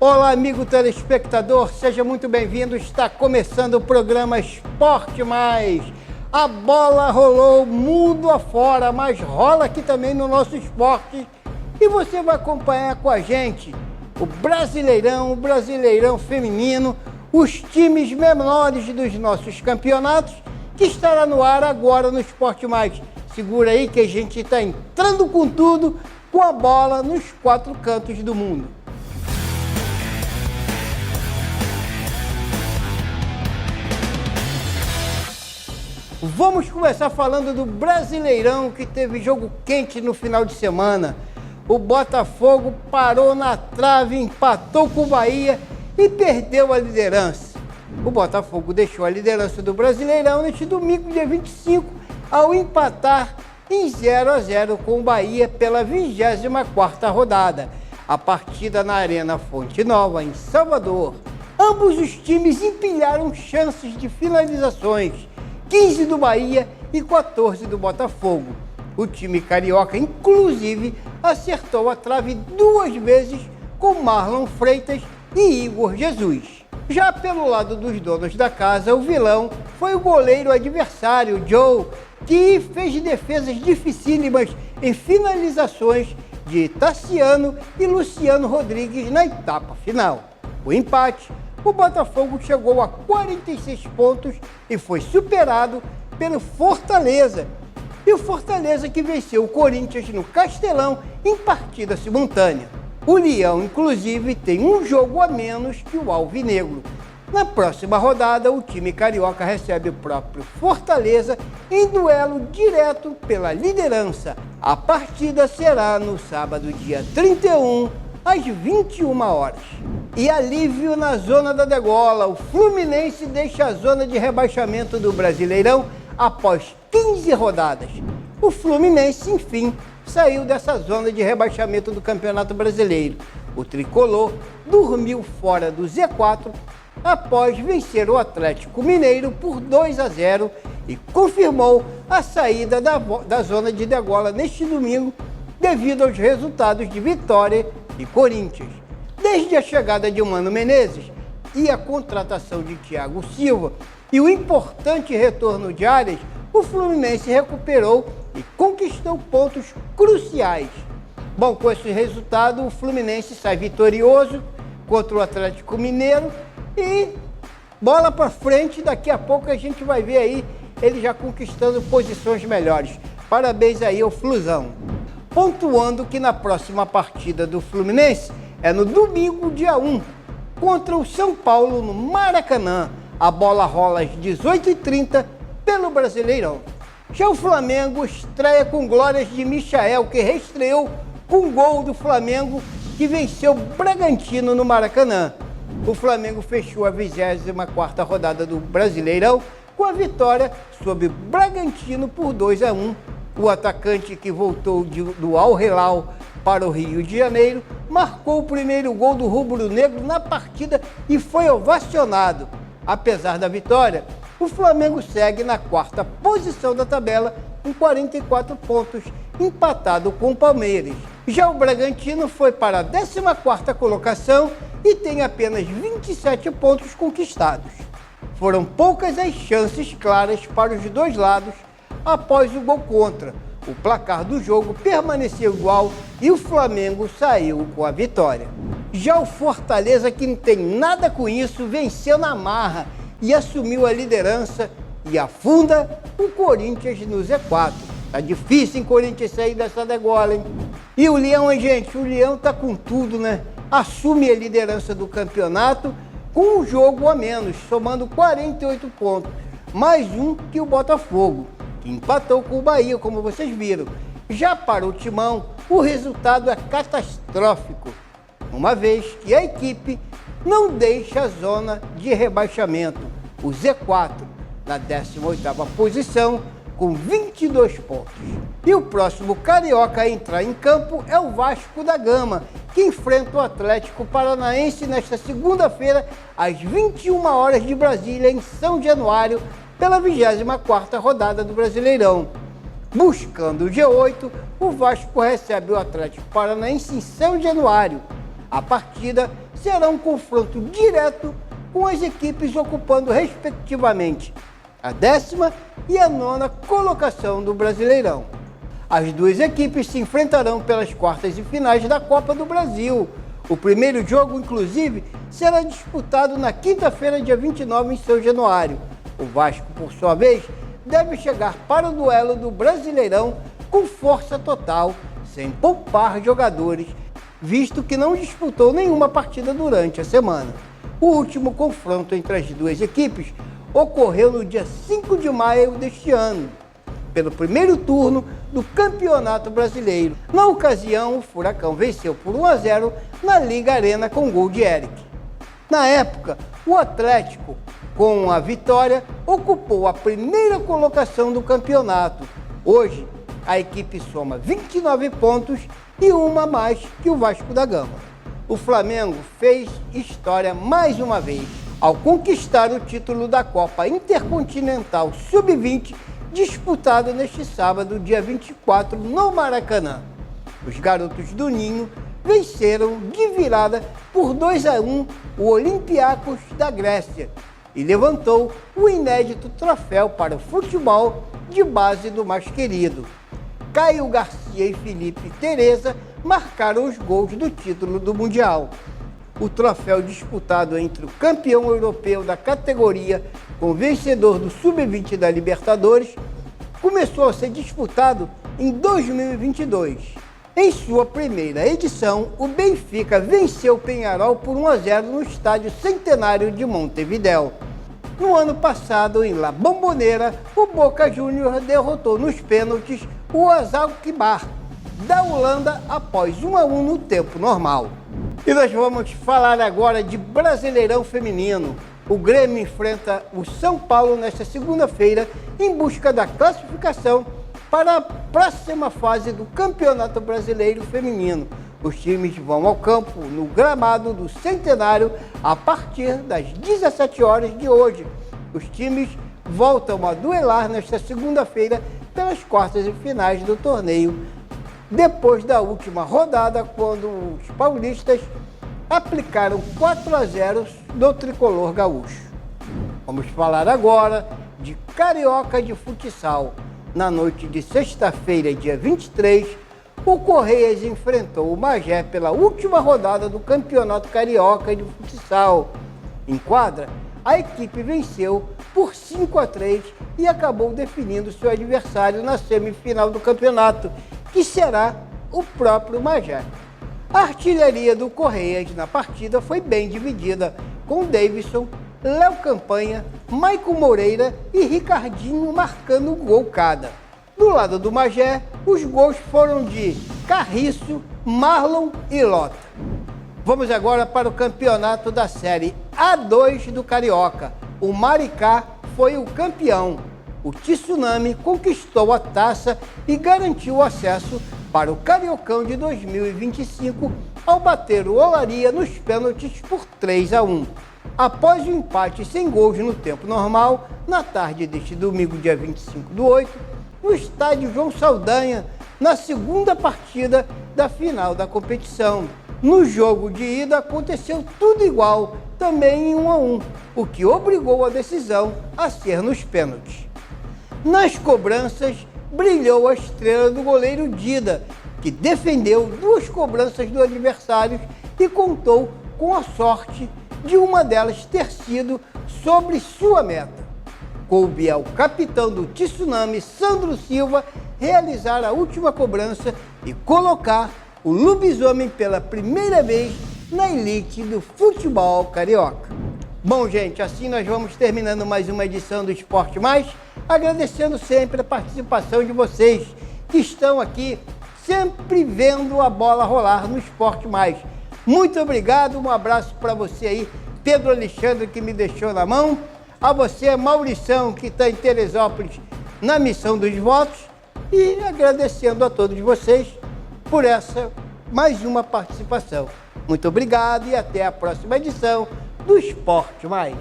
Olá, amigo telespectador, seja muito bem-vindo. Está começando o programa Esporte Mais. A bola rolou mundo afora, mas rola aqui também no nosso esporte. E você vai acompanhar com a gente o Brasileirão feminino, os times menores dos nossos campeonatos, que estará no ar agora no Esporte Mais. Segura aí que a gente está entrando com tudo, com a bola nos quatro cantos do mundo. Vamos começar falando do Brasileirão, que teve jogo quente no final de semana. O Botafogo parou na trave, empatou com o Bahia e perdeu a liderança. O Botafogo deixou a liderança do Brasileirão neste domingo, dia 25, ao empatar em 0-0 com o Bahia pela 24ª rodada. A partida na Arena Fonte Nova, em Salvador. Ambos os times empilharam chances de finalizações. 15 do Bahia e 14 do Botafogo. O time carioca, inclusive, acertou a trave duas vezes com Marlon Freitas e Igor Jesus. Já pelo lado dos donos da casa, o vilão foi o goleiro adversário, Joe, que fez defesas dificílimas em finalizações de Tassiano e Luciano Rodrigues na etapa final. O empate, o Botafogo chegou a 46 pontos e foi superado pelo Fortaleza. E o Fortaleza que venceu o Corinthians no Castelão em partida simultânea. O Leão, inclusive, tem um jogo a menos que o Alvinegro. Na próxima rodada, o time carioca recebe o próprio Fortaleza em duelo direto pela liderança. A partida será no sábado, dia 31, às 21 horas. E alívio na zona da degola. O Fluminense deixa a zona de rebaixamento do Brasileirão após 15 rodadas. O Fluminense, enfim, saiu dessa zona de rebaixamento do Campeonato Brasileiro. O tricolor dormiu fora do Z4 após vencer o Atlético Mineiro por 2-0 e confirmou a saída da zona de degola neste domingo devido aos resultados de Vitória e Corinthians. Desde a chegada de Mano Menezes e a contratação de Thiago Silva e o importante retorno de Arias, o Fluminense recuperou e conquistou pontos cruciais. Bom, com esse resultado, o Fluminense sai vitorioso contra o Atlético Mineiro e bola para frente, daqui a pouco a gente vai ver aí ele já conquistando posições melhores. Parabéns aí ao Flusão. Pontuando que na próxima partida do Fluminense é no domingo, dia 1, contra o São Paulo, no Maracanã. A bola rola às 18h30 pelo Brasileirão. Já o Flamengo estreia com glórias de Michael, que reestreou com gol do Flamengo, que venceu o Bragantino no Maracanã. O Flamengo fechou a 24ª rodada do Brasileirão com a vitória sobre o Bragantino por 2-1. O atacante, que voltou do Al Hilal para o Rio de Janeiro, marcou o primeiro gol do rubro-negro na partida e foi ovacionado. Apesar da vitória, o Flamengo segue na quarta posição da tabela com 44 pontos, empatado com o Palmeiras. Já o Bragantino foi para a 14ª colocação e tem apenas 27 pontos conquistados. Foram poucas as chances claras para os dois lados após o gol contra. O placar do jogo permaneceu igual e o Flamengo saiu com a vitória. Já o Fortaleza, que não tem nada com isso, venceu na marra e assumiu a liderança e afunda o Corinthians no Z4. Tá difícil em Corinthians sair dessa degola, hein? E o Leão, hein, gente? O Leão tá com tudo, né? Assume a liderança do campeonato com um jogo a menos, somando 48 pontos. Mais um que o Botafogo, que empatou com o Bahia, como vocês viram. Já para o Timão, o resultado é catastrófico, uma vez que a equipe não deixa a zona de rebaixamento, o Z4, na 18ª posição, com 22 pontos. E o próximo carioca a entrar em campo é o Vasco da Gama, que enfrenta o Atlético Paranaense nesta segunda-feira, às 21 horas de Brasília, em São Januário, pela 24ª rodada do Brasileirão. Buscando o G8, o Vasco recebe o Atlético Paranaense em São Januário. A partida será um confronto direto com as equipes ocupando respectivamente a 10ª e a 9ª colocação do Brasileirão. As duas equipes se enfrentarão pelas quartas e finais da Copa do Brasil. O primeiro jogo, inclusive, será disputado na quinta-feira, dia 29, em São Januário. O Vasco, por sua vez, deve chegar para o duelo do Brasileirão com força total, sem poupar jogadores, visto que não disputou nenhuma partida durante a semana. O último confronto entre as duas equipes ocorreu no dia 5 de maio deste ano, pelo primeiro turno do Campeonato Brasileiro. Na ocasião, o Furacão venceu por 1-0 na Liga Arena com gol de Eric. Na época, o Atlético, com a vitória, ocupou a primeira colocação do campeonato. Hoje, a equipe soma 29 pontos e uma a mais que o Vasco da Gama. O Flamengo fez história mais uma vez ao conquistar o título da Copa Intercontinental Sub-20, disputado neste sábado, dia 24, no Maracanã. Os garotos do Ninho venceram de virada por 2-1 o Olympiacos da Grécia e levantou o inédito troféu para o futebol de base do mais querido. Caio Garcia e Felipe Tereza marcaram os gols do título do Mundial. O troféu disputado entre o campeão europeu da categoria com o vencedor do Sub-20 da Libertadores começou a ser disputado em 2022. Em sua primeira edição, o Benfica venceu o Peñarol por 1-0 no Estádio Centenário de Montevidéu. No ano passado, em La Bombonera, o Boca Juniors derrotou nos pênaltis o AZ Alkmaar da Holanda após 1-1 no tempo normal. E nós vamos falar agora de Brasileirão Feminino. O Grêmio enfrenta o São Paulo nesta segunda-feira em busca da classificação para a próxima fase do Campeonato Brasileiro Feminino. Os times vão ao campo no gramado do Centenário a partir das 17 horas de hoje. Os times voltam a duelar nesta segunda-feira pelas quartas e finais do torneio, depois da última rodada, quando os paulistas aplicaram 4-0 no tricolor gaúcho. Vamos falar agora de Carioca de Futsal. Na noite de sexta-feira, dia 23, o Correias enfrentou o Magé pela última rodada do Campeonato Carioca de Futsal. Em quadra, a equipe venceu por 5-3 e acabou definindo seu adversário na semifinal do campeonato, que será o próprio Magé. A artilharia do Correias na partida foi bem dividida, com Davidson, Léo Campanha, Maicon Moreira e Ricardinho marcando um gol cada. Do lado do Magé, os gols foram de Carriço, Marlon e Lota. Vamos agora para o campeonato da Série A2 do Carioca. O Maricá foi o campeão. O Tsunami conquistou a taça e garantiu o acesso para o Cariocão de 2025 ao bater o Olaria nos pênaltis por 3-1. Após o empate sem gols no tempo normal, na tarde deste domingo, dia 25/8, no estádio João Saldanha, na segunda partida da final da competição. No jogo de ida aconteceu tudo igual, também em 1-1, o que obrigou a decisão a ser nos pênaltis. Nas cobranças, brilhou a estrela do goleiro Dida, que defendeu duas cobranças do adversário e contou com a sorte de uma delas ter sido sobre sua meta. Coube ao capitão do Tsunami, Sandro Silva, realizar a última cobrança e colocar o lobisomem pela primeira vez na elite do futebol carioca. Bom, gente, assim nós vamos terminando mais uma edição do Esporte Mais, agradecendo sempre a participação de vocês que estão aqui sempre vendo a bola rolar no Esporte Mais. Muito obrigado, um abraço para você aí, Pedro Alexandre, que me deixou na mão, a você, Maurição, que está em Teresópolis na missão dos votos, e agradecendo a todos vocês por essa mais uma participação. Muito obrigado e até a próxima edição do Esporte Mais.